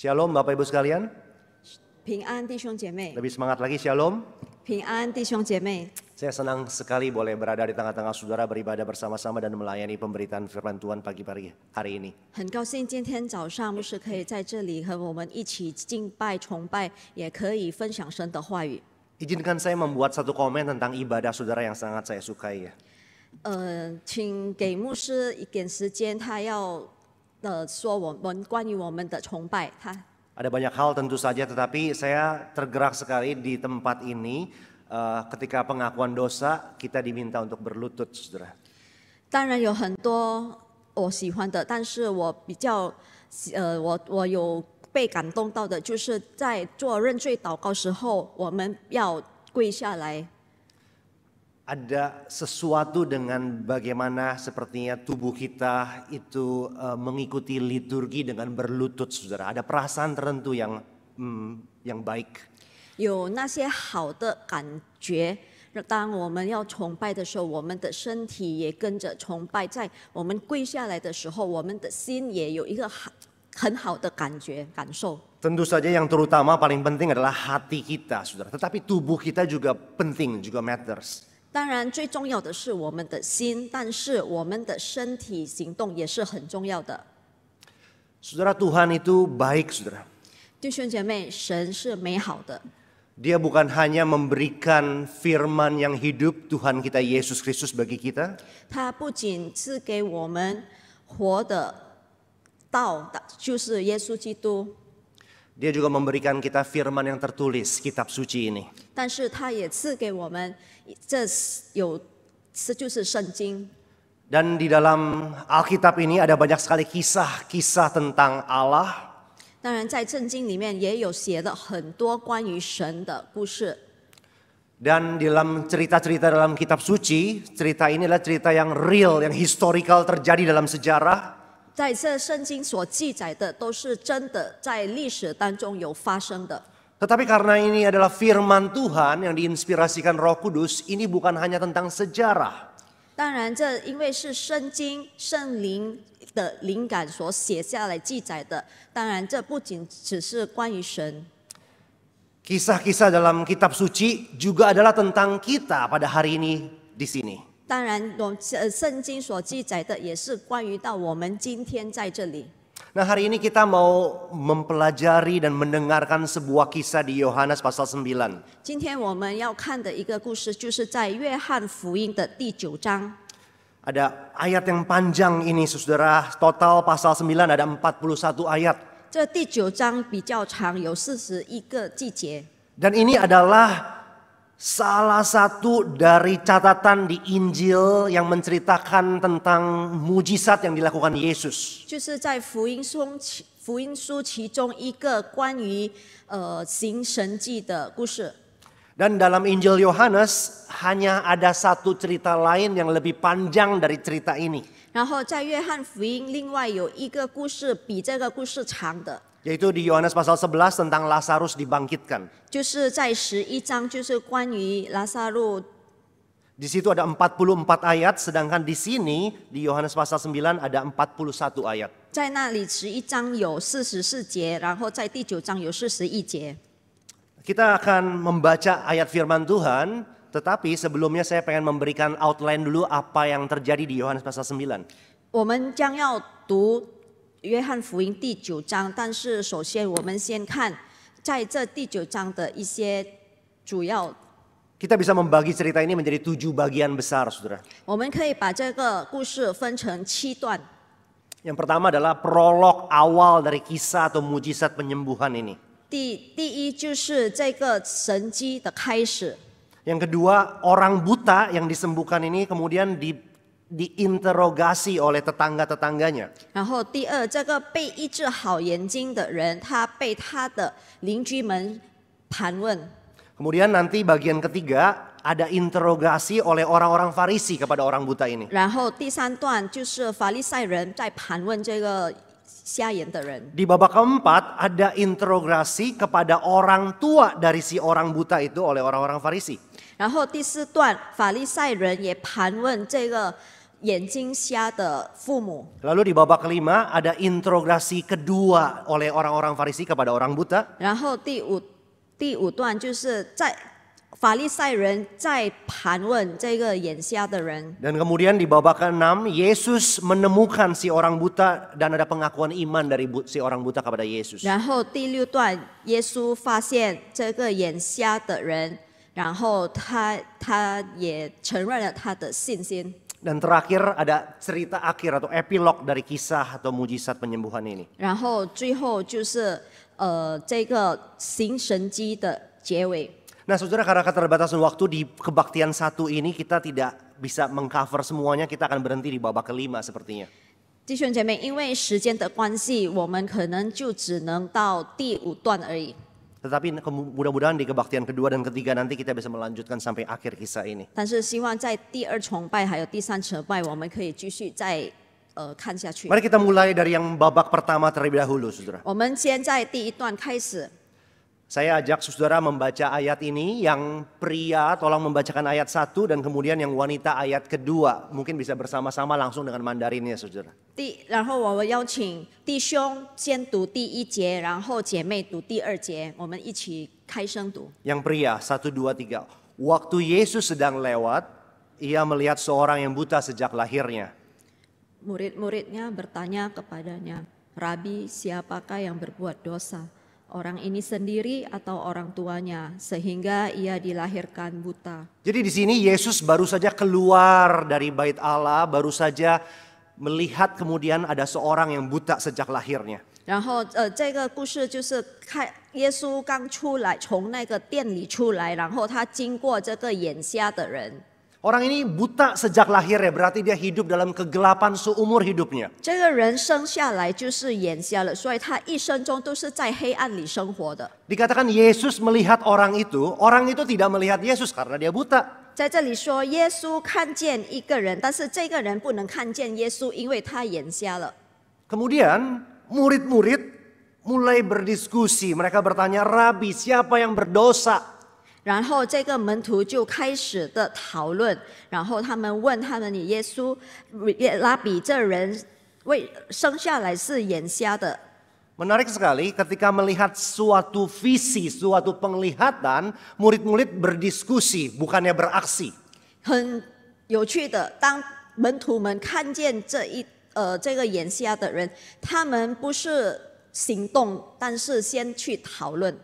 Shalom Bapak Ibu sekalian. 平安，弟兄姐妹。 Lebih semangat lagi Shalom. 平安，弟兄姐妹。 Saya senang sekali boleh berada di tengah-tengah saudara beribadah bersama-sama dan melayani pemberitaan firman Tuhan pagi hari ini. 很高兴今天早上牧师可以在这里和我们一起敬拜、崇拜，也可以分享神的话语。 Izinkan saya membuat satu komen tentang ibadah saudara yang sangat saya sukai ya. 请给牧师一点时间，他要说我们关于我们的崇拜。 Ada banyak hal tentu saja, tetapi saya tergerak sekali di tempat ini ketika pengakuan dosa kita diminta untuk berlutut, saudara. 当然有很多我喜欢的，但是我比较我有被感动到的，就是在做认罪祷告时候，我们要跪下来。 Ada sesuatu dengan bagaimana sepertinya tubuh kita itu mengikuti liturgi dengan berlutut, saudara. Ada perasaan tertentu yang baik. 有那些好的感觉，当我们要崇拜的时候，我们的身体也跟着崇拜。在我们跪下来的时候，我们的心也有一个很好的感受。 Tentu saja yang terutama paling penting adalah hati kita, saudara. Tetapi tubuh kita juga penting, juga matters. 当然，最重要的是我们的心，但是我们的身体行动也是很重要的。 Saudara, Tuhan itu baik, saudara. 弟兄姐妹，神是美好的。 Dia bukan hanya memberikan firman yang hidup Tuhan kita Yesus Kristus bagi kita. 他不仅赐给我们活的道，就是耶稣基督。 Dia juga memberikan kita firman yang tertulis, kitab suci ini. 但是他也赐给我们就是圣经。 Dan di dalam Alkitab ini ada banyak sekali kisah-kisah tentang Allah. 当然，在圣经里面也有写了很多关于神的故事。 Dan di dalam cerita-cerita dalam kitab suci, cerita ini adalah cerita yang real, yang historical terjadi dalam sejarah. 在这圣经所记载的都是真的，在历史当中有发生的。 Tetapi karena ini adalah firman Tuhan yang diinspirasikan Roh Kudus, ini bukan hanya tentang sejarah. 当然，这因为是圣经圣灵的灵感所写下来记载的。当然，这不仅只是关于神。 Kisah-kisah dalam kitab suci juga adalah tentang kita pada hari ini di sini. 当然，圣经所记载的也是关于到我们今天在这里。 Nah, hari ini kita mau mempelajari dan mendengarkan sebuah kisah di Yohanes pasal 9. 今天我们要看的一个故事，就是在约翰福音的第9章。 Ada ayat yang panjang ini, saudara. Total pasal 9 ada 41 ayat. 这第9章比较长，有41个季节。 Dan ini adalah salah satu dari catatan di Injil yang menceritakan tentang mujizat yang dilakukan Yesus. 就是在福音书其中一个关于行神迹的故事。 Dan dalam Injil Yohanes hanya ada satu cerita lain yang lebih panjang dari cerita ini. 然后在约翰福音另外有一个故事比这个故事长的。 Yaitu di Yohanes pasal 11 tentang Lazarus dibangkitkan. 就是在11章，就是关于拉撒路。 Di situ ada 44 ayat, sedangkan di sini di Yohanes pasal 9 ada 41 ayat. 在那里11章有44节，然后在第9章有41节。 Kita akan membaca ayat firman Tuhan, tetapi sebelumnya saya pengen memberikan outline dulu apa yang terjadi di Yohanes pasal 9. 我们将要读约翰福音第9章，但是首先我们先看在这第9章的一些主要。 Kita bisa membagi cerita ini menjadi 7 bagian besar, saudara. 我们可以把这个故事分成7段。 Yang pertama adalah prolog awal dari kisah atau mujizat penyembuhan ini. 第一就是这个神迹的开始。 Yang kedua, orang buta yang disembuhkan ini kemudian diinterogasi oleh tetangga-tetangganya. 然后第二，这个被医治好眼睛的人，他被他的邻居们盘问。 Kemudian nanti bagian ketiga ada interogasi oleh orang-orang Farisi kepada orang buta ini. 然后第3段就是法利赛人在盘问这个瞎眼的人。 Di babak keempat ada interogasi kepada orang tua dari si orang buta itu oleh orang-orang Farisi. 然后第4段，法利赛人也盘问这个眼睛瞎的父母。 Lalu di babak kelima ada interogasi kedua oleh orang-orang Farisi kepada orang buta. 然后第五段就是在法利赛人在盘问这个眼瞎的人。 Dan kemudian di babak ke-6 Yesus menemukan si orang buta dan ada pengakuan iman dari si orang buta kepada Yesus. 然后第6段，耶稣发现这个眼瞎的人，然后他也承认了他的信心。 Dan terakhir ada cerita akhir atau epilog dari kisah atau mujizat penyembuhan ini. 然后最后就是这个行神迹的结尾。 Nah saudara, karena keterbatasan waktu di kebaktian satu ini kita tidak bisa mengcover semuanya, kita akan berhenti di babak kelima sepertinya. 弟兄姐妹，因为时间的关系，我们可能就只能到第5段而已。 Tetapi mudah-mudahan di kebaktian kedua dan ketiga nanti kita bisa melanjutkan sampai akhir kisah ini. 但是希望在第2崇拜还有第3崇拜，我们可以继续再看下去。 Mari kita mulai dari yang babak pertama terlebih dahulu, saudara. 我们先在第1段开始。 Saya ajak saudara membaca ayat ini, yang pria tolong membacakan ayat 1 dan kemudian yang wanita ayat kedua. Mungkin bisa bersama-sama langsung dengan Mandarinnya, saudara. 然后我邀请弟兄先读第1节，然后姐妹读第2节，我们一起开声读。 Yang pria 1, 2, 3. Waktu Yesus sedang lewat, ia melihat seorang yang buta sejak lahirnya. Murid-muridnya bertanya kepadanya, Rabi, siapakah yang berbuat dosa? Orang ini sendiri atau orang tuanya sehingga ia dilahirkan buta. Jadi di sini Yesus baru saja keluar dari bait Allah, baru saja melihat kemudian ada seorang yang buta sejak lahirnya. 然后这个故事就是耶稣刚出来，从那个店里出来，然后他经过这个眼瞎的人。 Orang ini buta sejak lahirnya, berarti dia hidup dalam kegelapan seumur hidupnya. 这个人生下来就是眼瞎了，所以他一生中都是在黑暗里生活的。 Dikatakan Yesus melihat orang itu tidak melihat Yesus karena dia buta. 在这里说，耶稣看见一个人，但是这个人不能看见耶稣，因为他眼瞎了。 Kemudian murid-murid mulai berdiskusi, mereka bertanya, Rabi, siapa yang berdosa? 然后这个门徒就开始的讨论，然后他们问他们：“耶稣，拉比，这人生下来是眼瞎的。” Menarik sekali ketika melihat suatu visi, suatu penglihatan, murid-murid berdiskusi, bukannya beraksi. 很有趣的，当门徒们看见这个眼瞎的人，他们不是行动，但是先去讨论。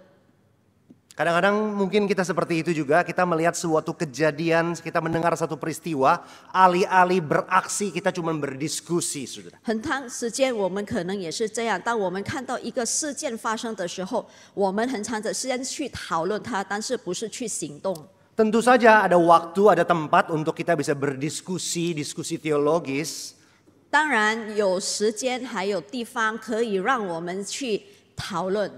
Kadang-kadang mungkin kita seperti itu juga, kita melihat suatu kejadian, kita mendengar satu peristiwa, alih-alih beraksi kita cuma berdiskusi, saudara. 很长时间我们可能也是这样，当我们看到一个事件发生的时候，我们很长的时间去讨论它，但是不是去行动。 Tentu saja ada waktu, ada tempat untuk kita bisa berdiskusi, diskusi teologis. 当然有时间还有地方可以让我们去讨论。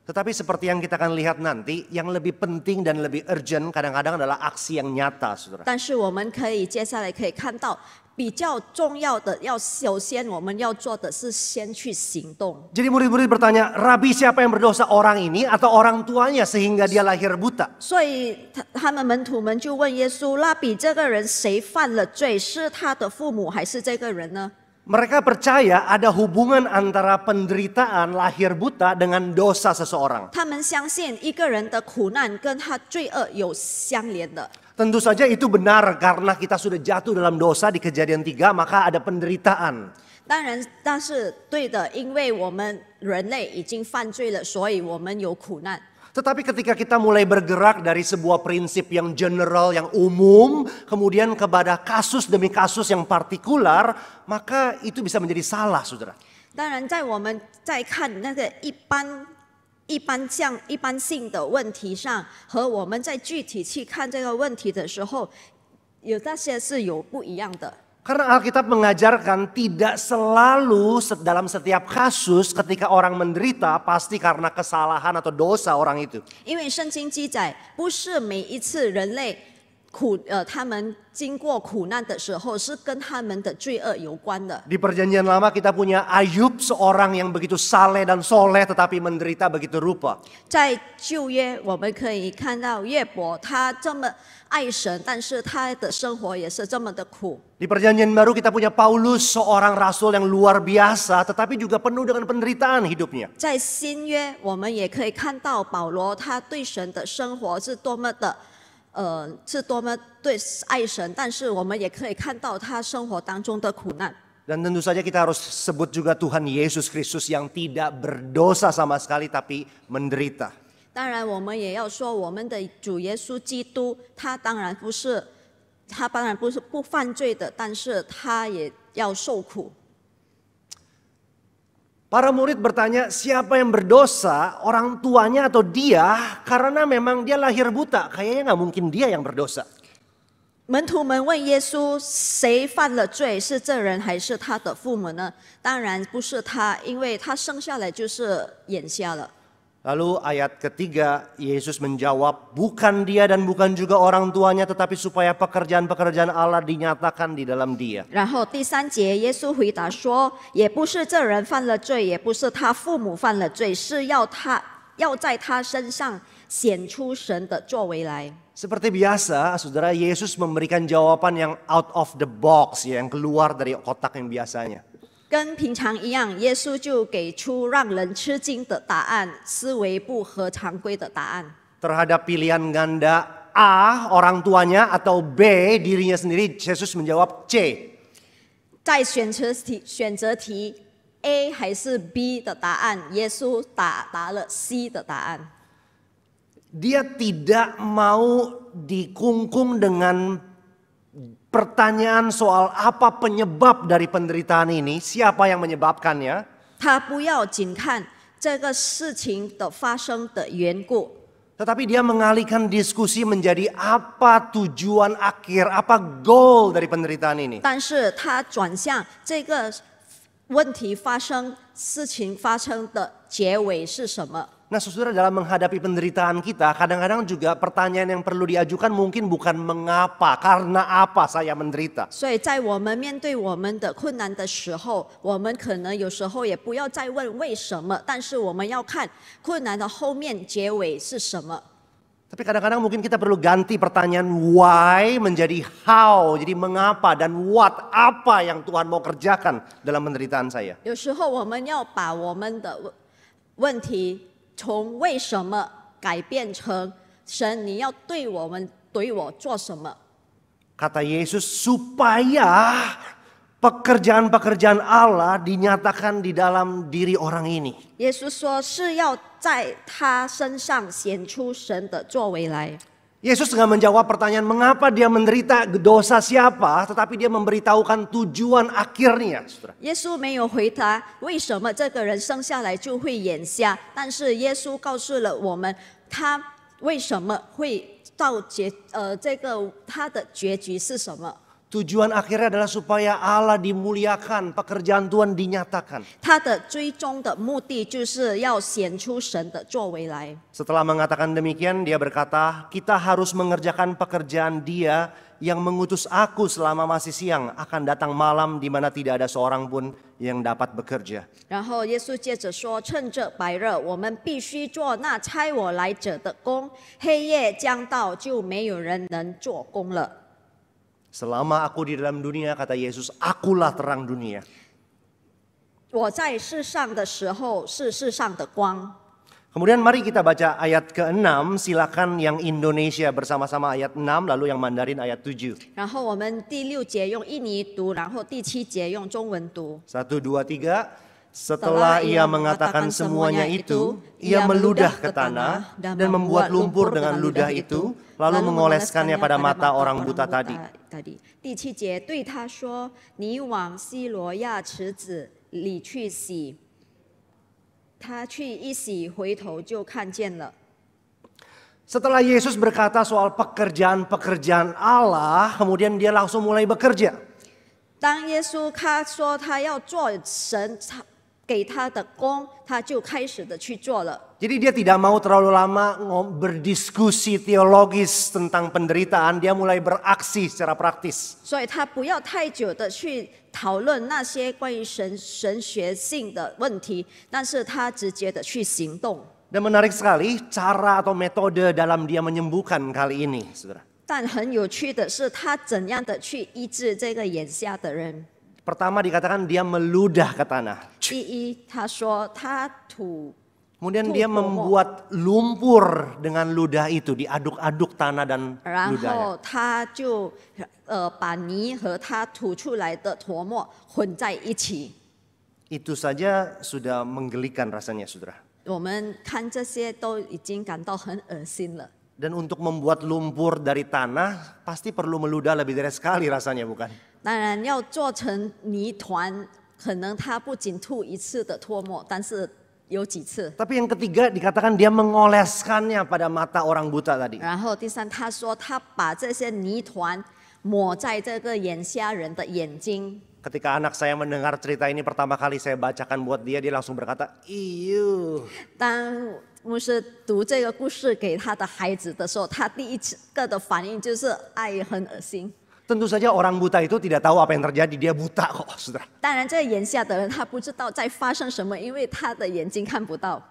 Tetapi seperti yang kita akan lihat nanti, yang lebih penting dan lebih urgent kadang-kadang adalah aksi yang nyata, saudara. 但是我们可以接下来可以看到，比较重要的，首先我们要做的是先去行动。 Jadi murid-murid bertanya, Rabi siapa yang berdosa, orang ini atau orang tuanya sehingga dia lahir buta? 所以他们门徒们就问耶稣：“拉比，这个人谁犯了罪？是他的父母还是这个人呢？” Mereka percaya ada hubungan antara penderitaan lahir buta dengan dosa seseorang. 他们相信一个人的苦难跟他罪恶有相连的。 Tentu saja itu benar karena kita sudah jatuh dalam dosa di Kejadian 3, maka ada penderitaan. 当然，但是对的，因为我们人类已经犯罪了，所以我们有苦难。 Tetapi ketika kita mulai bergerak dari sebuah prinsip yang general, yang umum, kemudian kepada kasus demi kasus yang partikular, maka itu bisa menjadi salah, saudara. 当然，在我们在看那个一般性的问题上，和我们在具体去看这个问题的时候，有那些是有不一样的。 Karena Alkitab mengajarkan tidak selalu dalam setiap kasus ketika orang menderita pasti karena kesalahan atau dosa orang itu. 因为圣经记载，不是每一次人类他们经过苦难的时候，是跟他们的罪恶有关的。 Di perjanjian lama kita punya Ayub, seorang yang begitu saleh dan soleh tetapi menderita begitu rupa. 在旧约，我们可以看到约伯，他这么爱神，但是他的生活也是这么的苦。 Di perjanjian baru kita punya Paulus, seorang rasul yang luar biasa tetapi juga penuh dengan penderitaan hidupnya. 在新约，我们也可以看到保罗，他对神的生活是多么的，是多么对爱神，但是我们也可以看到他生活当中的苦难。 Dan tentu saja kita harus sebut juga Tuhan Yesus Kristus yang tidak berdosa sama sekali tapi menderita. 当然，我们也要说，我们的主耶稣基督，他当然不是不犯罪的，但是他也要受苦。 Para murid bertanya, siapa yang berdosa, orang tuanya atau dia? Karena memang dia lahir buta, kayaknya nggak mungkin dia yang berdosa. 门徒们问耶稣：“谁犯了罪？是这人还是他的父母呢？”当然不是他，因为他生下来就是眼瞎了。 Lalu ayat ketiga, Yesus menjawab, bukan dia dan bukan juga orang tuanya, tetapi supaya pekerjaan-pekerjaan Allah dinyatakan di dalam dia. 然后第3节，耶稣回答说：“也不是这人犯了罪，也不是他父母犯了罪，是要在他身上显出神的作为来。” Seperti biasa, saudara, Yesus memberikan jawaban yang out of the box, ya, yang keluar dari kotak yang biasanya. 跟平常一样，耶稣就给出让人吃惊的答案，思维不合常规的答案。 Terhadap pilihan ganda A, orang tuanya, atau B, dirinya sendiri, Yesus menjawab C. 在选择题 A 还是 B 的答案，耶稣答了 C 的答案。 Dia tidak mau dikungkung dengan pertanyaan soal apa penyebab dari penderitaan ini, siapa yang menyebabkannya. 他不要紧看这个事情的发生的缘故， Tetapi dia mengalihkan diskusi menjadi apa tujuan akhir, apa goal dari penderitaan ini. 但是他转向这个问题事情发生的结尾是什么？ Nah, saudara, dalam menghadapi penderitaan kita, kadang-kadang juga pertanyaan yang perlu diajukan mungkin bukan mengapa, karena apa saya menderita. 所以在我们面对我们的困难的时候，我们可能有时候也不要再问为什么，但是我们要看困难的后面结尾是什么。 Tapi kadang-kadang mungkin kita perlu ganti pertanyaan why menjadi how, jadi mengapa, dan what, apa yang Tuhan mau kerjakan dalam penderitaan saya. 有时候我们要把我们的问题从为什么改变成神，你要对我做什么？ Kata Yesus, supaya pekerjaan-pekerjaan Allah dinyatakan di dalam diri orang ini. 耶稣说是要在他身上显出神的作为来。 Yesus nggak menjawab pertanyaan mengapa dia menderita, dosa siapa, tetapi dia memberitahukan tujuan akhirnya. Saudara. 耶稣没有回答为什么这个人生下来就会眼瞎，但是耶稣告诉了我们，他为什么会到他的结局是什么？ Tujuan akhirnya adalah supaya Allah dimuliakan, pekerjaan Tuhan dinyatakan. 他的最终的目的就是要显出神的作为来。 Setelah mengatakan demikian, dia berkata, kita harus mengerjakan pekerjaan Dia yang mengutus aku selama masih siang, akan datang malam di mana tidak ada seorang pun yang dapat bekerja. 然后耶稣接着说：“趁着白热，我们必须做那差我来者的工；黑夜将到，就没有人能做工了。” Selama aku di dalam dunia, kata Yesus, akulah terang dunia. 我在世上的时候是世上的光。 Kemudian mari kita baca ayat ke-6, silakan yang Indonesia bersama-sama ayat 6, lalu yang Mandarin ayat 7. 然后我们第6节用印尼读，然后第7节用中文读。 1, 2, 3. Setelah ia mengatakan semuanya itu, ia meludah ke tanah dan membuat lumpur dengan ludah itu, lalu mengoleskannya pada mata orang buta tadi. 第7节对他说：“你往西罗亚池子里去洗。”他去一洗，回头就看见了。 Setelah Yesus berkata soal pekerjaan-pekerjaan Allah, kemudian dia langsung mulai bekerja. 当耶稣他说他要做神给他的工，他就开始的去做了。 Jadi dia tidak mau terlalu lama berdiskusi teologis tentang penderitaan, dia mulai beraksi secara praktis. 所以他不要太久的去讨论那些关于神学性的问题，但是他直接的去行动。 Dan menarik sekali cara atau metode dalam dia menyembuhkan kali ini, saudara. 但很有趣的是，他怎样的去医治这个眼瞎的人？ Pertama dikatakan dia meludah ke tanah. 第一，他说他吐。 Kemudian dia membuat lumpur dengan ludah itu, diaduk-aduk tanah dan 然 ludahnya. 后他就把泥和他吐出来的唾沫混在一起。 Itu saja sudah menggelikan rasanya, saudara. 我们看这些都已经感到很恶心了。 Dan untuk membuat lumpur dari tanah pasti perlu meludah lebih dari sekali rasanya, bukan? 当然要做成泥团，可能他不仅吐一次的唾沫，但是有几次。 Tapi yang ketiga dikatakan dia mengoleskannya pada mata orang buta tadi. 然后第三，他说他把这些泥团抹在这个眼瞎人的眼睛。 Ketika anak saya mendengar cerita ini pertama kali saya bacakan buat dia langsung berkata, "Iyu." 当牧师读这个故事给他的孩子的时候，他第一个的反应就是“哎，很恶心”。 Tentu saja orang buta itu tidak tahu apa yang terjadi, dia buta kok, saudara. 当然，这个眼瞎的人他不知道在发生什么，因为他的眼睛看不到。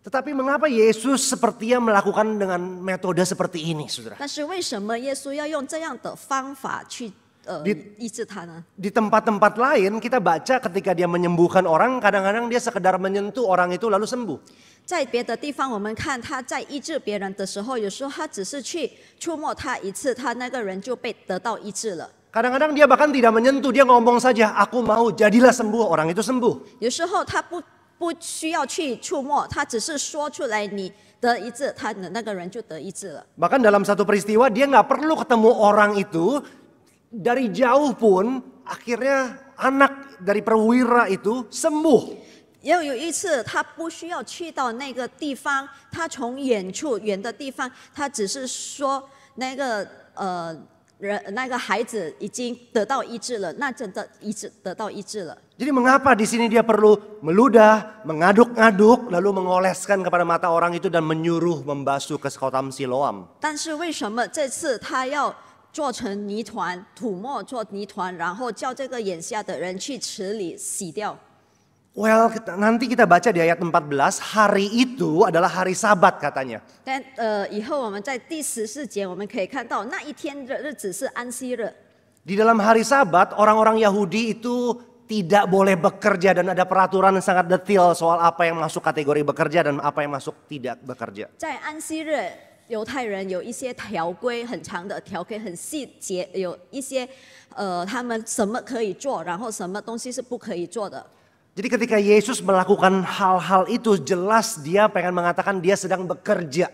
Tetapi mengapa Yesus sepertinya melakukan dengan metode seperti ini, saudara? 但是为什么耶稣要用这样的方法去医治他呢？ Di tempat-tempat lain kita baca ketika dia menyembuhkan orang, kadang-kadang dia sekedar menyentuh orang itu lalu sembuh. 在别的地方，我们看他在医治别人的时候，有时候他只是去触摸他一次，他那个人就被得到医治了。 Kadang-kadang dia bahkan tidak menyentuh, dia ngomong saja, "Aku mau, jadilah sembuh," orang itu sembuh. 有时候他不需要去触摸，他只是说出来你得医治，他的那个人就得医治了。 Bahkan dalam satu peristiwa dia nggak perlu ketemu orang itu, dari jauh pun akhirnya anak dari perwira itu sembuh. 也有一次，他不需要去到那个地方，他从远的地方，他只是说那个那个孩子已经得到医治了，那真的得到医治了。 Jadi mengapa di sini dia perlu meludah, mengaduk-aduk, lalu mengoleskan kepada mata orang itu dan menyuruh membasuh ke kotam Siloam? 但是为什么这次他要做成泥团，吐沫做泥团，然后叫这个眼瞎的人去池里洗掉？ Well, nanti kita baca di ayat 14, hari itu adalah hari Sabat katanya. 但以后我们在第14节我们可以看到，那一天的日子是安息日。 Di dalam hari Sabat, orang-orang Yahudi itu tidak boleh bekerja dan ada peraturan yang sangat detail soal apa yang masuk kategori bekerja dan apa yang masuk tidak bekerja. 在安息日，犹太人有一些条规，很长的条规，很细节，有一些他们什么可以做，然后什么东西是不可以做的。 Jadi ketika Yesus melakukan hal-hal itu jelas dia pengen mengatakan dia sedang bekerja.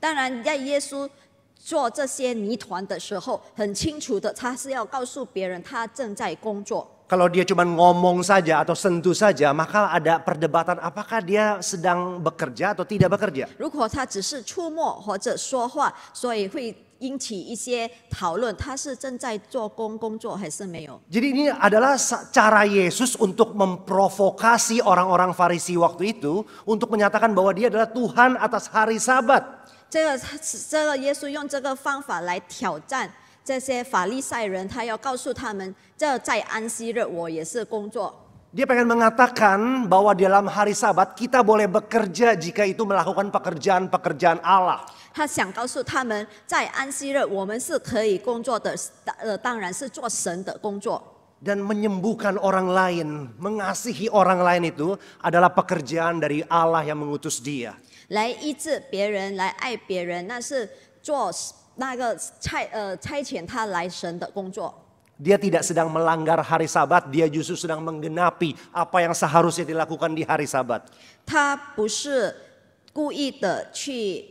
当然，在耶稣做这些泥团的时候，很清楚的，他是要告诉别人他正在工作。 Kalau dia cuma ngomong saja atau sentuh saja, maka ada perdebatan apakah dia sedang bekerja atau tidak bekerja. 如果他只是触摸或者说话，所以会引起一些讨论，他是正在做工作还是没有？ Jadi ini adalah cara Yesus untuk memprovokasi orang-orang Farisi waktu itu untuk menyatakan bahwa dia adalah Tuhan atas hari Sabat. 这个耶稣用这个方法来挑战这些法利赛人，他要告诉他们，这在安息日我也是工作。 Dia pengen mengatakan bahwa dalam hari Sabat kita boleh bekerja jika itu melakukan pekerjaan-pekerjaan Allah. 他想告诉他们，在安息日我们是可以工作的，当然是做神的工作。 Dan menyembuhkan orang lain, mengasihi orang lain itu adalah pekerjaan dari Allah yang mengutus dia. 来医治别人，来爱别人，那是做那个差遣他来神的工作。 Dia tidak sedang melanggar hari Sabat, dia justru sedang menggenapi apa yang seharusnya dilakukan di hari Sabat. 他不是故意的去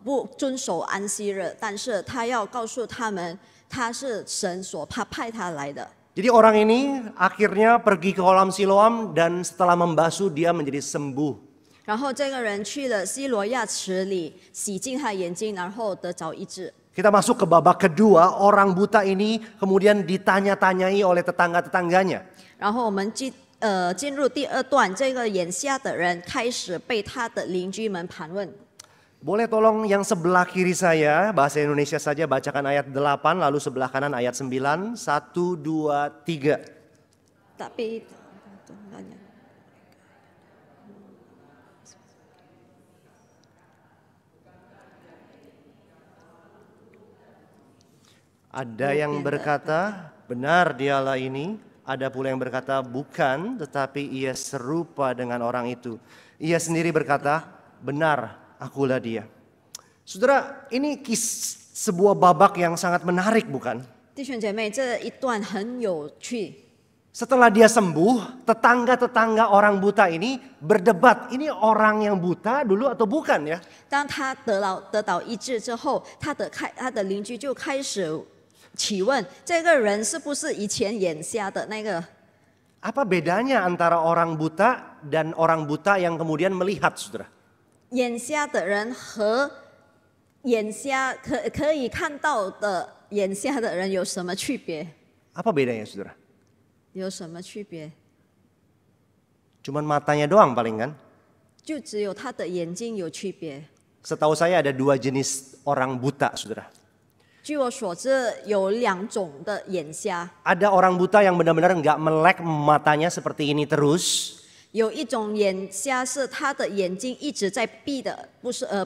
不遵守安息日，但是他要告诉他们，他是神所派他来的。 Jadi orang ini akhirnya pergi ke kolam Siloam dan setelah membasuh dia menjadi sembuh. 然后这个人去了西罗亚池里洗净他眼睛，然后得着医治。 Kita masuk ke babak kedua, orang buta ini kemudian ditanya-tanyai oleh tetangga-tetangganya. 然后我们进入第2段，这个眼瞎的人开始被他的邻居们盘问。 Boleh tolong yang sebelah kiri saya, bahasa Indonesia saja, bacakan ayat 8, lalu sebelah kanan ayat 9, 1, 2, 3. Tapi Ada yang berkata, benar dialah ini. Ada pula yang berkata, bukan, tetapi ia serupa dengan orang itu. Ia sendiri berkata, benar, akulah dia. Saudara, ini sebuah babak yang sangat menarik, bukan? 弟兄姐妹，这一段很有趣。 Setelah dia sembuh, tetangga-tetangga orang buta ini berdebat, ini orang yang buta dulu atau bukan ya? 当他得到医治之后，他的邻居就开始起问：这个人是不是以前眼瞎的那个？ Apa bedanya antara orang buta dan orang buta yang kemudian melihat, saudara? 眼瞎的人和眼瞎可以看到的眼瞎的人有什么区别？ Apa bedanya, saudara? 有什么区别？ Cuman matanya doang paling kan? 就只有他的眼睛有区别。 Setahu saya ada 2 jenis orang buta, saudara. 据我所知，有2种的眼瞎。 Ada orang buta yang benar-benar nggak melek matanya seperti ini terus. 有一种眼瞎是他的眼睛一直在闭的，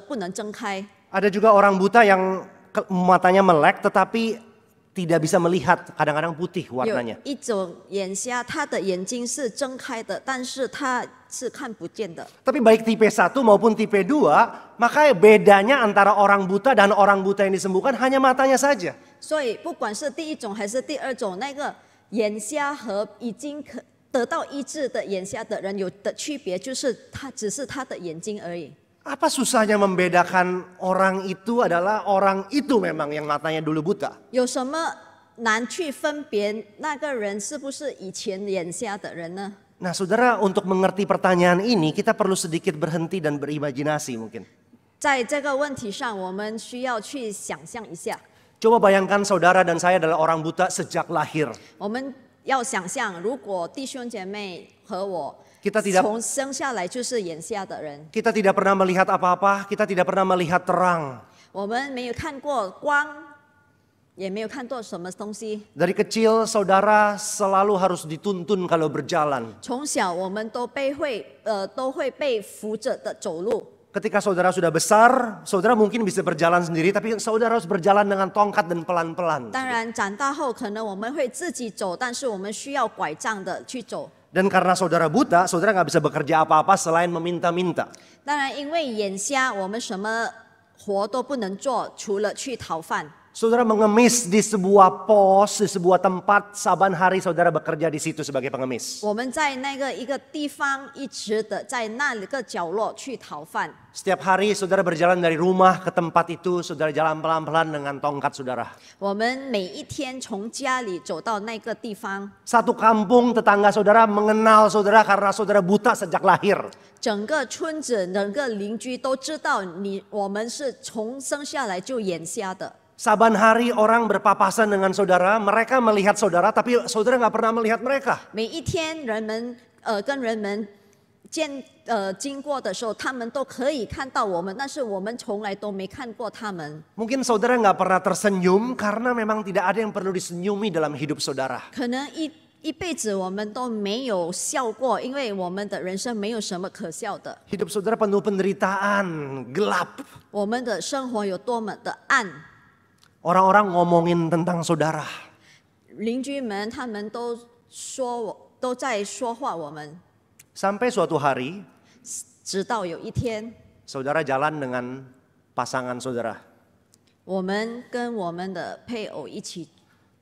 不能睁开。 Ada juga orang buta yang matanya melek tetapi tidak bisa melihat, kadang-kadang putih 有 warnanya. 一种眼瞎，他的眼睛是睁开的，但是他是看不见的。 Tapi baik tipe 1 maupun tipe 2, maka bedanya antara orang buta dan orang buta yang disembuhkan hanya matanya saja. 所以，不管是第1种还是第2种，那个眼瞎和已经得到医治的眼瞎的人有的区别，就是只是他的眼睛而已。 Apa susahnya membedakan orang itu adalah orang itu memang yang matanya dulu buta? 有什么难去分别那个人是不是以前眼瞎的人呢？ Nah saudara, untuk mengerti pertanyaan ini kita perlu sedikit berhenti dan berimajinasi mungkin. 在这个问题上，我们需要去想象一下。 Coba bayangkan saudara dan saya adalah orang buta sejak lahir. 我们要想象，如果弟兄姐妹和我 Kita tidak 从生下来就是眼瞎的人， kita tidak pernah melihat apa-apa, kita tidak pernah melihat terang. 我们没有看过光，也没有看到什么东西。 Dari kecil saudara selalu harus dituntun kalau berjalan. 从小我们都会被扶着的走路。 Ketika saudara sudah besar, saudara mungkin bisa berjalan sendiri, tapi saudara harus berjalan dengan tongkat dan pelan-pelan. 当然，长大后可能我们会自己走，但是我们需要拐杖的去走。 Dan karena saudara buta, saudara nggak bisa bekerja apa-apa selain meminta-minta. 当然，因为眼瞎，我们什么活都不能做，除了去讨饭。 Saudara mengemis di sebuah pos, di sebuah tempat, saban hari saudara bekerja di situ sebagai pengemis. 我们在一个地方一直的在那个角落去讨饭。 Setiap hari saudara berjalan dari rumah ke tempat itu, saudara jalan pelan-pelan dengan tongkat saudara. 我们每一天从家里走到那个地方， Satu kampung tetangga saudara mengenal saudara karena saudara buta sejak lahir. 整个村子、整个邻居都知道我们是从生下来就眼瞎的。 Saban hari orang berpapasan dengan saudara, mereka melihat saudara tapi saudara nggak pernah melihat mereka. 每一天人们跟人们经过的时候，他们都可以看到我们，但是我们从来都没看过他们。 Mungkin saudara nggak pernah tersenyum karena memang tidak ada yang perlu disenyumi dalam hidup saudara. 可能一辈子我们都没有笑过，因为我们的人生没有什么可笑的。 Hidup saudara penuh penderitaan, gelap. 我们的生活有多么的暗， Orang-orang ngomongin tentang saudara. 邻居们他们都在说话我们。 Sampai suatu hari, 直到有一天， saudara jalan dengan pasangan saudara. 我们跟我们的配偶一起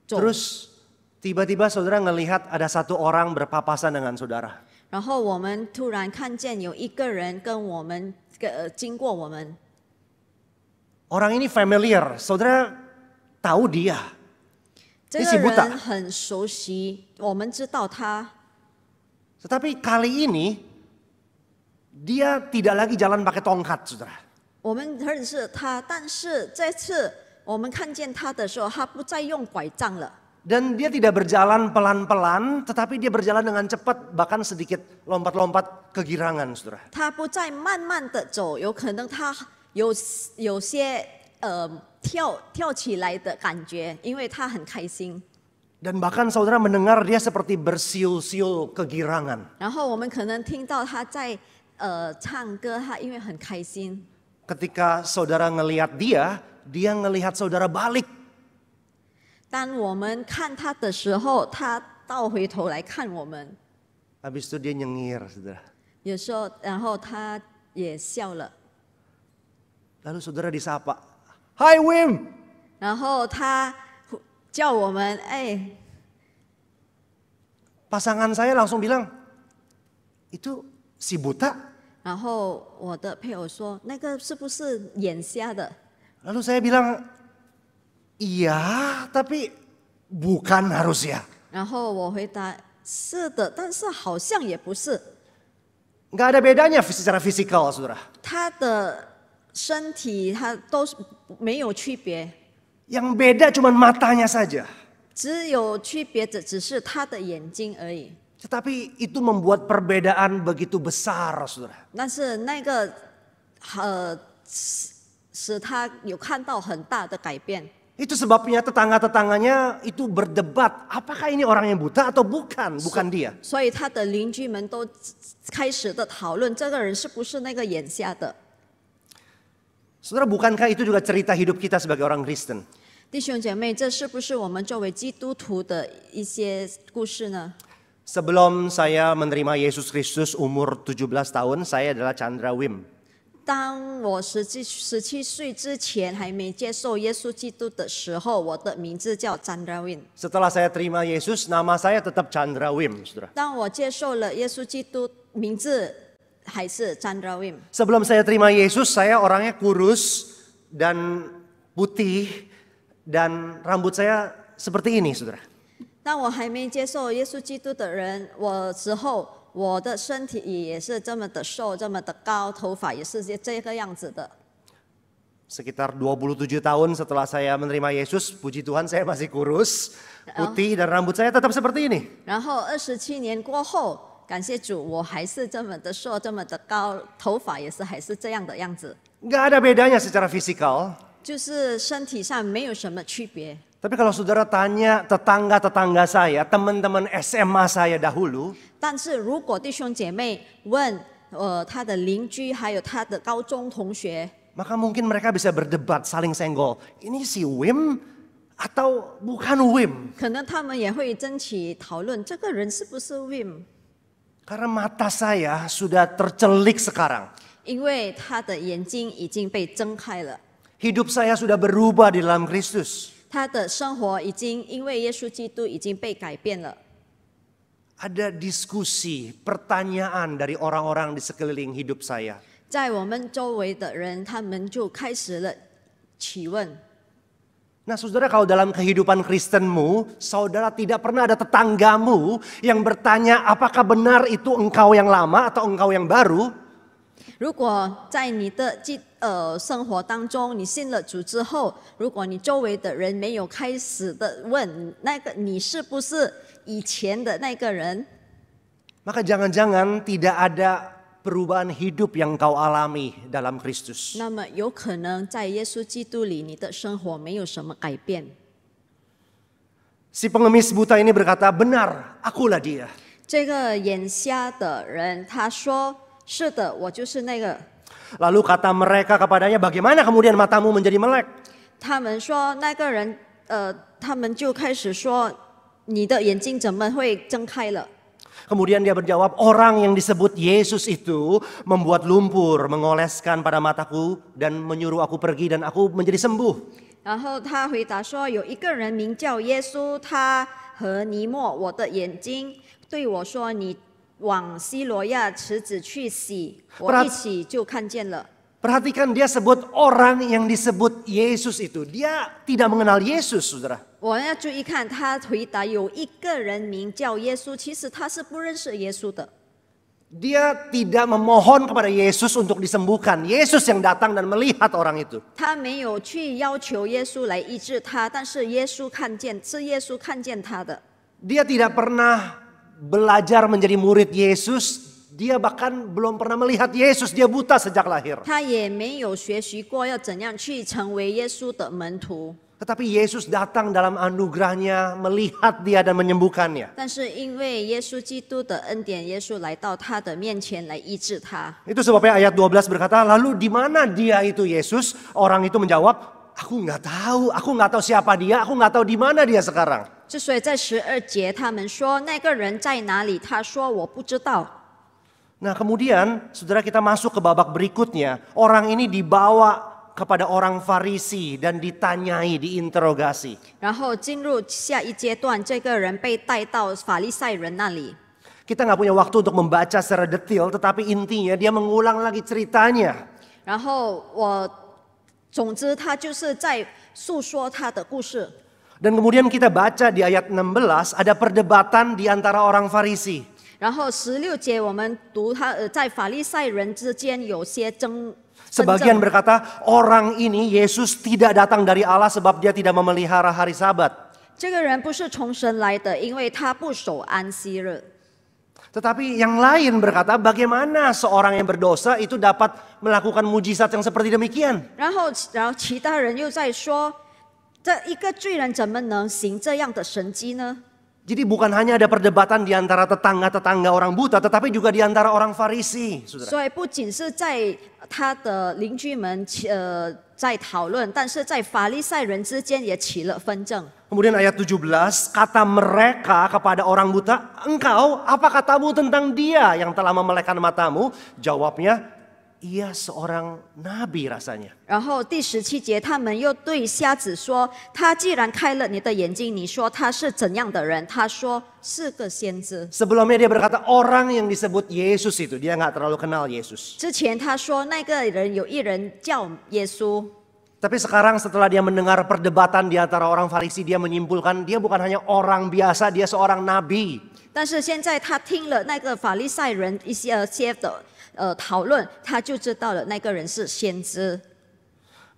走， Terus tiba-tiba saudara ngelihat ada satu orang berpapasan dengan saudara. 然后我们突然看见有一个人跟我们经过我们。 Orang ini familiar, saudara tahu dia. 这个人很熟悉，我们知道他。 Tetapi kali ini dia tidak lagi jalan pakai tongkat, saudara. 我们认识他，但是这次我们看见他的时候，他不再用拐杖了。Dan dia tidak berjalan pelan-pelan, tetapi dia berjalan dengan cepat, bahkan sedikit lompat-lompat kegirangan, saudara. 他不再慢慢的走，有可能他有些跳起来的感觉，因为他很开心。 Dan bahkan saudara mendengar dia seperti bersiul-siul kegirangan. 然后我们可能听到他在唱歌，他因为很开心。 Ketika saudara ngelihat dia ngelihat saudara balik. 当我们看他的时候，他倒回头来看我们。 Habis itu dia nyengir, saudara. 有时候，然后他也笑了。 Lalu saudara disapa, "Hai Wim." 然后他叫我们，哎， Pasangan saya langsung bilang, "Itu si buta." 然后我的配偶说，那个是不是眼瞎的？ Lalu saya bilang, "Iya, tapi bukan harusnya." 然后我回答，是的，但是好像也不是。 Nggak ada bedanya secara fisikal, saudara. 他的身体他都是没有区别， Yang beda cuma matanya saja. 只有区别的只是他的眼睛而已。 Tetapi itu membuat perbedaan begitu besar, saudara. 但是那个使他有看到很大的改变。 Itu sebabnya tetangga-tetangganya itu berdebat, apakah ini orang yang buta atau bukan dia. 所以他的邻居们都开始的讨论，这个人是不是那个眼瞎的？ Saudara, bukankah itu juga cerita hidup kita sebagai orang Kristen? 弟兄姐妹，这是不是我们作为基督徒的一些故事呢？ Sebelum saya menerima Yesus Kristus umur 17 tahun, saya adalah Chandra Wim. 当我17岁之前还没接受耶稣基督的时候，我的名字叫 Chandra Win。 Setelah saya terima Yesus, nama saya tetap Chandra Wim, saudara. 当我接受了耶稣基督，名字还是 Chandra Win。 Sebelum saya terima Yesus, saya orangnya kurus dan putih dan rambut saya seperti ini, saudara. 当我还没接受耶稣基督的人，我的身体也是这么的瘦，这么的高，头发也是这个样子的。 Sekitar 27 tahun setelah saya menerima Yesus, puji Tuhan saya masih kurus, putih dan rambut saya tetap seperti ini. 然后27年过后，感谢主，我还是这么的瘦，这么的高，头发也是还是这样的样子， Nggak ada bedanya secara fisikal. 就是身体上没有什么区别。 Tapi kalau saudara tanya tetangga-tetangga saya, teman-teman SMA saya dahulu, 但是如果弟兄姐妹问他的邻居，还有他的高中同学， maka mungkin mereka bisa berdebat saling senggol. Ini si Wim atau bukan Wim? 可能他们也会争起讨论，这个人是不是 Wim？ Karena mata saya sudah tercelik sekarang. 因为他的眼睛已经被睁开了， Hidup saya sudah berubah di dalam Kristus. 他的生活已经因为耶稣基督已经被改变了。 Ada diskusi, pertanyaan dari orang-orang di sekeliling hidup saya. 在我们周围的人，他们就开始了起问。 Nah saudara, kalau dalam kehidupan Kristenmu, saudara tidak pernah ada tetanggamu yang bertanya apakah benar itu engkau yang lama atau engkau yang baru. 如果在你的生活当中，你信了主之后，如果你周围的人没有开始的问那个你是不是以前的那个人， Maka jangan-jangan tidak ada perubahan hidup yang kau alami dalam Kristus. 那么有可能在耶稣基督里，你的生活没有什么改变。 Si pengemis buta ini berkata, benar, akulah dia. 这个眼瞎的人他说：“是的，我就是那个。” Lalu kata mereka kepadanya, bagaimana kemudian matamu menjadi melek? 他们说那个人，他们就开始说：“你的眼睛怎么会睁开了？” Kemudian dia berjawab, orang yang disebut Yesus itu membuat lumpur, mengoleskan pada mataku dan menyuruh aku pergi dan aku menjadi sembuh. 然后他回答说：“有一个人名叫耶稣，他和泥抹我的眼睛，对我说：‘你往西罗亚池子去洗。’我一洗就看见了。” Perhatikan dia sebut orang yang disebut Yesus itu. Dia tidak mengenal Yesus, saudara. 我要注意看，他回答有一个人名叫耶稣，其实他是不认识耶稣的。Dia tidak memohon kepada Yesus untuk disembuhkan. Yesus yang datang dan melihat orang itu. 他没有去要求耶稣来医治他，但是耶稣看见，是耶稣看见他的。 Dia tidak pernah belajar menjadi murid Yesus. Dia bahkan belum pernah melihat Yesus. Dia buta sejak lahir. 他也没有学习过要怎样去成为耶稣的门徒。 Tetapi Yesus datang dalam anugerahnya melihat dia dan menyembuhkannya. 但是因为耶稣基督的恩典，耶稣来到他的面前来医治他。 Itu sebabnya ayat 12 berkata, lalu di mana dia itu Yesus? Orang itu menjawab, aku nggak tahu siapa dia, aku nggak tahu di mana dia sekarang. 之所以在12节他们说那个人在哪里，他说我不知道。 Nah kemudian saudara kita masuk ke babak berikutnya. Orang ini dibawa kepada orang Farisi dan ditanyai, diinterogasi. 然后进入下一阶段，这个人被带到法利赛人那里。 Kita nggak punya waktu untuk membaca secara detail, tetapi intinya dia mengulang lagi ceritanya. 然后总之他就是在诉说他的故事。 Dan kemudian kita baca di ayat 16 ada perdebatan di antara orang Farisi. 然后16节我们读他在法利赛人之间有些争。 Sebagian berkata orang ini Yesus tidak datang dari Allah sebab dia tidak memelihara hari Sabat. 这个人不是从神来的，因为他不守安息日。 Tetapi yang lain berkata bagaimana seorang yang berdosa itu dapat melakukan mujizat yang seperti demikian. 然后其他人又在说，这一个罪人怎么能行这样的神迹呢？ Jadi bukan hanya ada perdebatan di antara tetangga-tetangga orang buta, tetapi juga di antara orang Farisi, saudara. 所以不仅是在他的邻居们在讨论，但是在法利赛人之间也起了纷争。 Kemudian ayat 17, kata mereka kepada orang buta, engkau apa katamu tentang dia yang telah memelekkan matamu? Jawabnya, ia seorang nabi rasanya. 然后第17节，他们又对瞎子说：“他既然开了你的眼睛，你说他是怎样的人？”他说：“是个先知。” Sebelumnya dia berkata orang yang disebut Yesus itu, dia nggak terlalu kenal Yesus. 之前他说那个人有一人叫耶稣， Tapi sekarang setelah dia mendengar perdebatan di antara orang Farisi, dia menyimpulkan dia bukan hanya orang biasa, dia seorang nabi. 但是现在他听了那个法利赛人一些的讨论，他就知道了那个人是先知。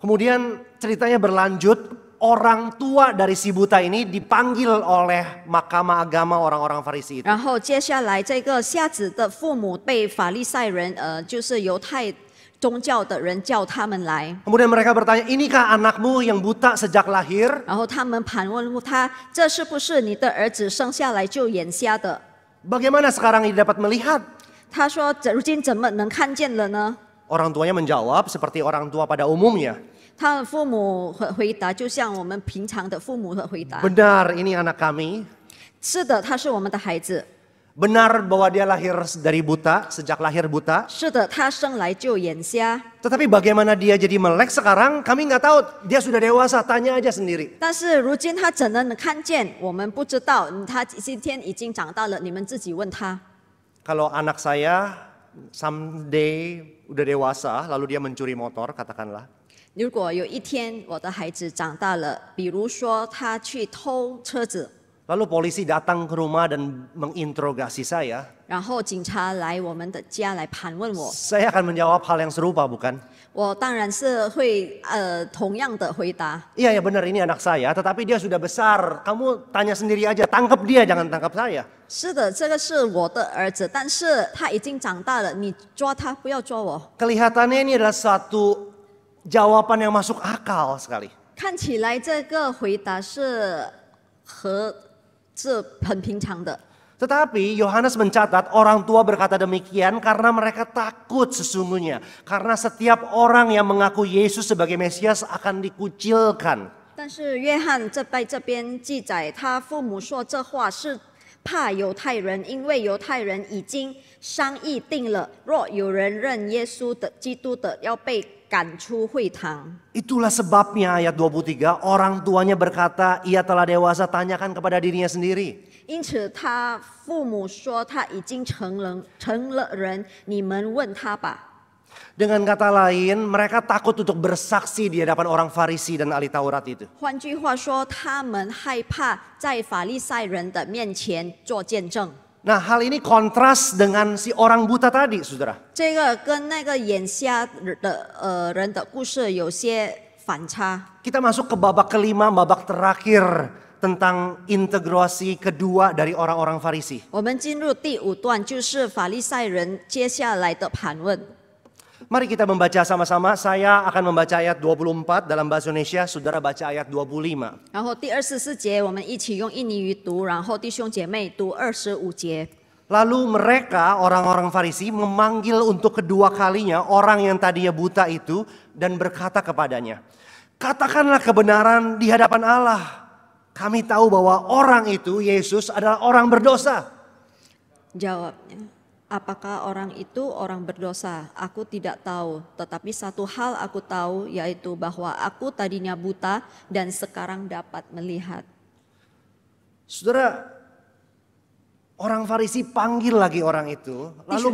Kemudian ceritanya berlanjut, orang tua dari si buta ini dipanggil oleh mahkamah agama orang-orang Farisi itu. 然后接下来这个瞎子的父母被法利赛人就是犹太宗教的人叫他们来， Kemudian mereka bertanya, inikah anakmu yang buta sejak lahir? 然后他们盘问他，这是不是你的儿子生下来就眼瞎的？ Bagaimana sekarang ini dapat melihat? 他说如今怎么能看见了呢？ Orang tuanya menjawab seperti orang tua pada umumnya. 他的父母回答就像我们平常的父母的回答。 Benar, ini anak kami. 是的，他是我们的孩子。 Benar bahwa dia lahir dari buta, sejak lahir buta. 是的，他生来就眼瞎。 Tetapi bagaimana dia jadi melek sekarang kami nggak tahu. Dia sudah dewasa, tanya aja sendiri. 但是如今他怎能看见？我们不知道。他今天已经长大了，你们自己问他。 Kalau anak saya someday udah dewasa, lalu dia mencuri motor, katakanlah. 如果有一天我的孩子长大了，比如说他去偷车子， Lalu polisi datang ke rumah dan menginterogasi saya. 然后警察来我们的家来盘问我， Saya akan menjawab hal yang serupa, bukan? 我当然是会同样的回答。 Iya ya benar ini anak saya, tetapi dia sudah besar. Kamu tanya sendiri aja, tangkap dia, jangan tangkap saya. 是的，这个是我的儿子，但是他已经长大了，你抓他，不要抓我。 Kelihatannya ini adalah suatu jawaban yang masuk akal sekali. 看起来这个回答是很平常的。 Tetapi Yohanes mencatat orang tua berkata demikian karena mereka takut sesungguhnya. Karena setiap orang yang mengaku Yesus sebagai Mesias akan dikucilkan. 但是约翰在这边记载，他父母说这话是怕犹太人，因为犹太人已经商议定了，若有人认耶稣的基督的，要被赶出会堂。 Itulah sebabnya ayat 23 orang tuanya berkata ia telah dewasa, tanyakan kepada dirinya sendiri. 因此他父母说他已经成了人，你们问他吧。 Dengan kata lain, mereka takut untuk bersaksi di hadapan orang Farisi dan ahli Taurat itu. 换句话说，他们害怕在法利赛人的面前做见证。Nah, hal ini kontras dengan si orang buta tadi, saudara. 这个跟那个眼瞎的人的故事有些反差。 Kita masuk ke babak kelima, babak terakhir tentang integrasi kedua dari orang-orang Farisi. 我们进入第5段，就是法利赛人接下来的盘问。 Mari kita membaca sama-sama. Saya akan membaca ayat 24 dalam bahasa Indonesia, saudara baca ayat 25. 然后第24节，我们一起用印尼语读，然后弟兄姐妹读25节。 Lalu mereka, orang-orang Farisi, memanggil untuk kedua kalinya orang yang tadinya buta itu dan berkata kepadanya, "Katakanlah kebenaran di hadapan Allah. Kami tahu bahwa orang itu, Yesus, adalah orang berdosa." Jawabnya, apakah orang itu orang berdosa? Aku tidak tahu, tetapi satu hal aku tahu, yaitu bahwa aku tadinya buta dan sekarang dapat melihat. Saudara, orang Farisi panggil lagi orang itu, lalu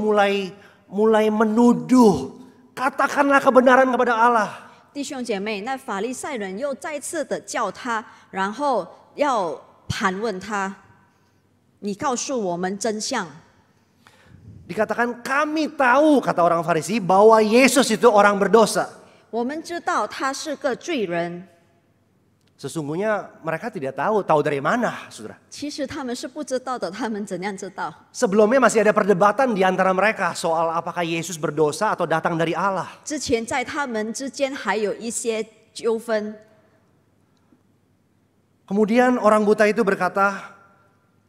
mulai menuduh, "Katakanlah kebenaran kepada Allah." 弟兄姐妹，那法利赛人又再次的叫他，然后要盘问他，你告诉我们真相。 Dikatakan, "Kami tahu," kata orang Farisi, "bahwa Yesus itu orang berdosa." 我们知道他是个罪人， Sesungguhnya mereka tidak tahu dari mana, saudara. 其实他们是不知道的，他们怎样知道？ Sebelumnya masih ada perdebatan di antara mereka soal apakah Yesus berdosa atau datang dari Allah. 之前在他们之间还有一些纠纷。 Kemudian orang buta itu berkata,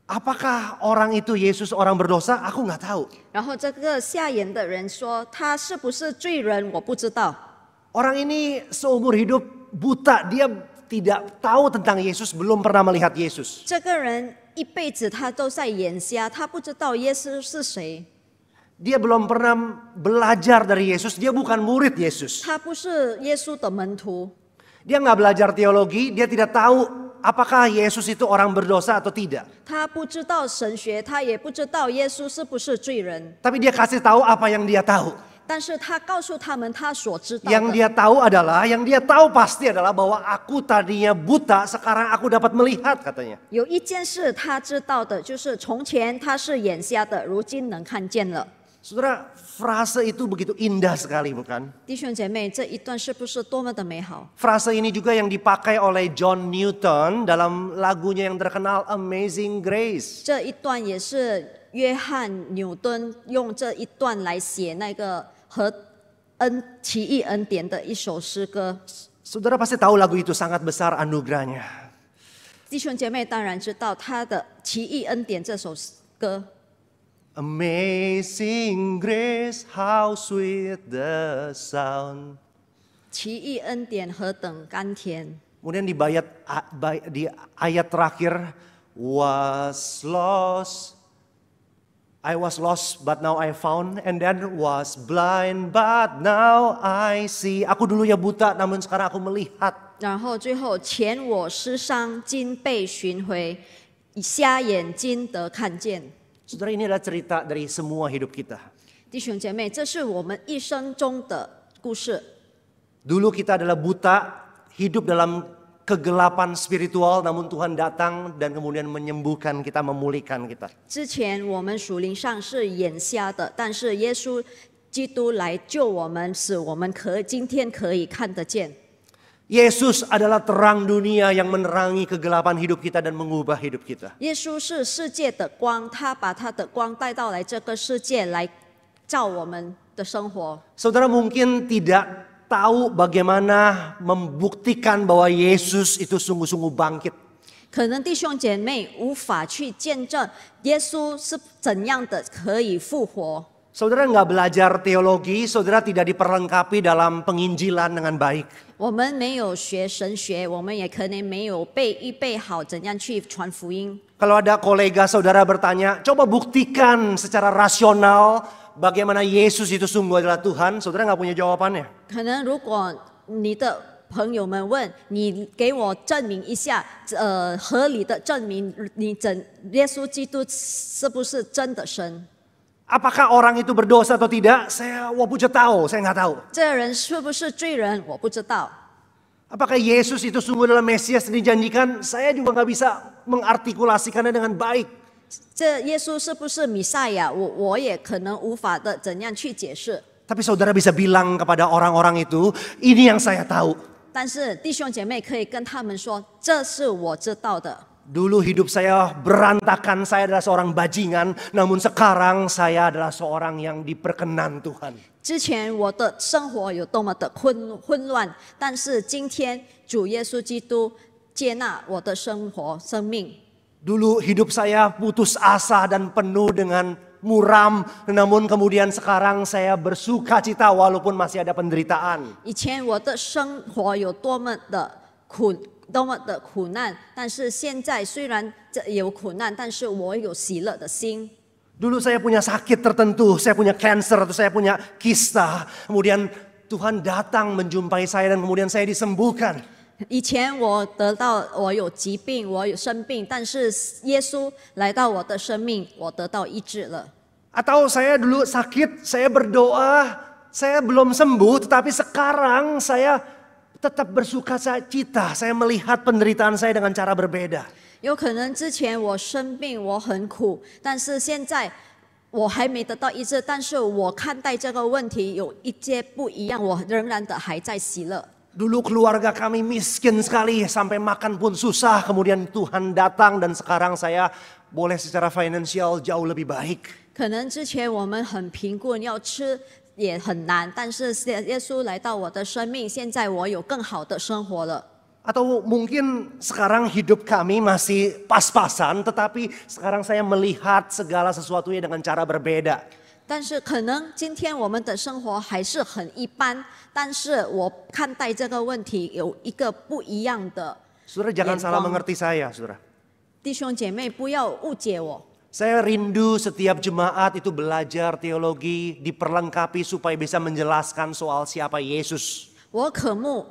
"Apakah orang itu Yesus orang berdosa? Aku nggak tahu." 然后这个下眼的人说：“他是不是罪人？我不知道。 Orang ini seumur hidup buta, dia tidak tahu tentang Yesus, belum pernah melihat Yesus. 这个人一辈子他都在眼瞎，他不知道耶稣是谁， Dia belum pernah belajar dari Yesus, dia bukan murid Yesus. 他不是耶稣的门徒， Dia nggak belajar teologi, dia tidak tahu apakah Yesus itu orang berdosa atau tidak. 他不知道神学，他也不知道耶稣是不是罪人。 Tapi dia kasih tahu apa yang dia tahu. 但是他告诉他们他所知道 Yang 的。 dia tahu adalah, yang dia tahu pasti adalah bahwa aku tadinya buta, sekarang aku dapat melihat, katanya. 有一件事他知道的，就是从前他是眼瞎的，如今能看见了。 Saudara, frase itu begitu indah sekali, bukan? 弟兄姐妹，这一段是不是多么的美好？ Frase ini juga yang dipakai oleh John Newton dalam lagunya yang terkenal Amazing Grace. 这一段也是约翰纽顿用这一段来写那个和奇异恩典的一首诗歌。 Saudara pasti tahu lagu itu sangat besar anugerahnya. 弟兄姐妹当然知道他的奇异恩典这首歌。 Amazing Grace, how sweet the sound. 奇异恩典何等甘甜。 Kemudian di ayat terakhir, I was lost but now I found, and then was blind but now I see. Aku dulunya buta namun sekarang aku melihat. 然后最后，前我失丧，今被寻回，瞎眼睛得看见。 Saudara, ini adalah cerita dari semua hidup kita. 弟兄姐妹，这是我们一生中的故事。 Dulu kita adalah buta, hidup dalam kegelapan spiritual, namun Tuhan datang dan kemudian menyembuhkan kita, memulihkan kita. 之前我们属灵上是眼瞎的，但是耶稣基督来救我们，使我们今天可以看得见。 Yesus adalah terang dunia yang menerangi kegelapan hidup kita dan mengubah hidup kita. 耶稣是世界的光，他把他的光带到来这个世界来照我们的生活。 Saudara mungkin tidak tahu bagaimana membuktikan bahwa Yesus itu sungguh-sungguh bangkit. 可能弟兄姐妹无法去见证耶稣是怎样的可以复活。 Saudara nggak belajar teologi, saudara tidak diperlengkapi dalam penginjilan dengan baik. 我们没有学神学，我们也可能没有预备好怎样去传福音。 Kalau ada kolega saudara bertanya, coba buktikan secara rasional bagaimana Yesus itu sungguh adalah Tuhan, saudara nggak punya jawabannya. 可能如果你的朋友们问你，给我证明一下，合理的证明耶稣基督是不是真的神？ Apakah orang itu berdosa atau tidak? Saya tahu, saya nggak tahu. 这个人是不是罪人？我不知道。 Apakah Yesus itu sungguh adalah Mesias yang dijanjikan? Saya juga nggak bisa mengartikulasikannya dengan baik. 这耶稣是不是弥赛亚？我也可能无法的怎样去解释。 Tapi saudara bisa bilang kepada orang-orang itu, ini yang saya tahu. 但是弟兄姐妹可以跟他们说，这是我知道的。 Dulu hidup saya berantakan, saya adalah seorang bajingan, namun sekarang saya adalah seorang yang diperkenan Tuhan. 之前我的生活有多么的混乱，但是今天主耶稣基督接纳我的生活生命。 Dulu hidup saya putus asa dan penuh dengan muram, namun kemudian sekarang saya bersuka cita walaupun masih ada penderitaan. 以前我的生活有多么的苦难，但是现在虽然有苦难，但是我有喜乐的心。 Dulu saya punya sakit tertentu, saya punya cancer atau saya punya kista. Kemudian Tuhan datang menjumpai saya dan kemudian saya disembuhkan. 以前我有疾病，我有生病，但是耶稣来到我的生命，我得到医治了。 Atau saya dulu sakit, saya berdoa, saya belum sembuh, tetapi sekarang saya tetap bersuka cita. Saya melihat penderitaan saya dengan cara berbeda. 有可能之前我生病，我很苦，但是现在我还没得到医治，但是我看待这个问题有一些不一样，我仍然的还在喜乐。 Dulu keluarga kami miskin sekali, sampai makan pun susah. Kemudian Tuhan datang dan sekarang saya boleh secara finansial jauh lebih baik. 可能之前我们很贫困，要吃也很难，但是耶稣来到我的生命，现在我有更好的生活了。 Atau mungkin sekarang hidup kami masih pas-pasan, tetapi sekarang saya melihat segala sesuatunya dengan cara berbeda. 但是可能今天我们的生活还是很一般，但是我看待这个问题有一个不一样的。 Saudara jangan salah mengerti saya, saudara. 弟兄姐妹不要误解我。 Saya rindu setiap jemaat itu belajar teologi, diperlengkapi supaya bisa menjelaskan soal siapa Yesus. 我渴慕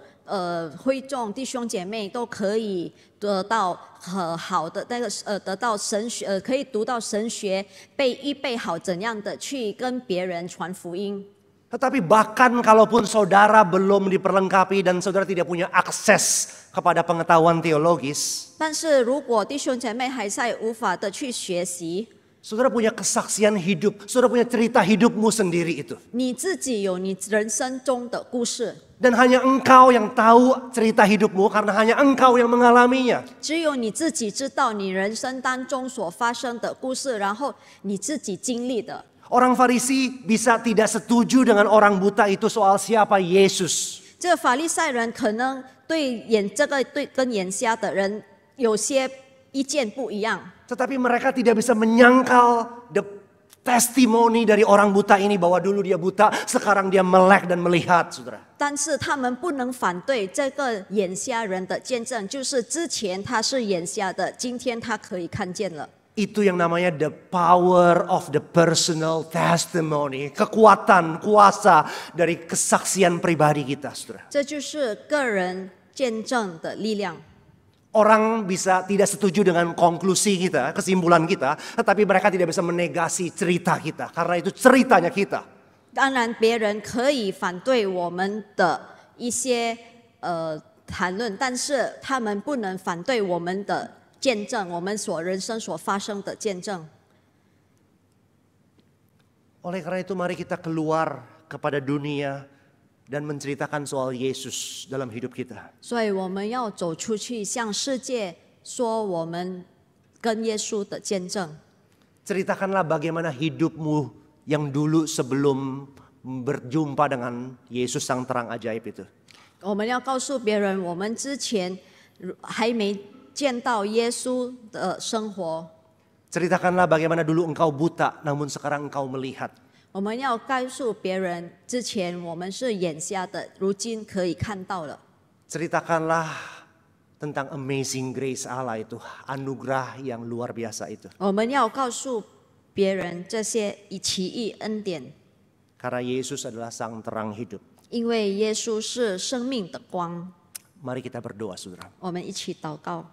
会众弟兄姐妹都可以得到很好的那个得到神学可以读到神学，被预备好怎样的去跟别人传福音。 Tetapi bahkan kalaupun saudara belum diperlengkapi dan saudara tidak punya akses kepada pengetahuan teologis, 但是如果弟兄姐妹还在无法的去学习， saudara punya kesaksian hidup, saudara punya cerita hidupmu sendiri itu. 你自己有你人生中的故事， Dan hanya engkau yang tahu cerita hidupmu karena hanya engkau yang mengalaminya. 只有你自己知道你人生当中所发生的故事，然后你自己经历的。 Orang Farisi bisa tidak setuju dengan orang buta itu soal siapa Yesus. 这个法利赛人可能对跟眼瞎的人有些意见不一样， Tetapi mereka tidak bisa menyangkal the testimoni dari orang buta ini bahwa dulu dia buta, sekarang dia melek dan melihat, saudara. 但是他们不能反对这个眼瞎人的见证，就是之前他是眼瞎的，今天他可以看见了。 Itu yang namanya the power of the personal testimony. Kekuatan, kuasa dari kesaksian pribadi kita, saudara. 这就是个人见证的力量。 Orang bisa tidak setuju dengan konklusi kita, kesimpulan kita, tetapi mereka tidak bisa menegasi cerita kita. Karena itu ceritanya kita. 当然，别人可以反对我们的一些谈论，但是他们不能反对我们的见证，我们人生所发生的见证。 Oleh karena itu mari kita keluar kepada dunia dan menceritakan soal Yesus dalam hidup kita. 所以我们要走出去，向世界说我们跟耶稣的见证。 Ceritakanlah bagaimana hidupmu yang dulu sebelum berjumpa dengan Yesus sang terang ajaib itu. 我们要告诉别人，我们之前还没见到耶稣的生活。 Ceritakanlah bagaimana dulu engkau buta namun sekarang engkau melihat. 我们要告诉别人，之前我们是眼瞎的，如今可以看到了。 Ceritakanlah tentang amazing grace Allah itu, anugerah yang luar biasa itu. 我们要告诉别人这些奇异恩典， Karena Yesus adalah sang terang hidup. 因为耶稣是生命的光。 Mari kita berdoa, saudara. 我们一起祷告。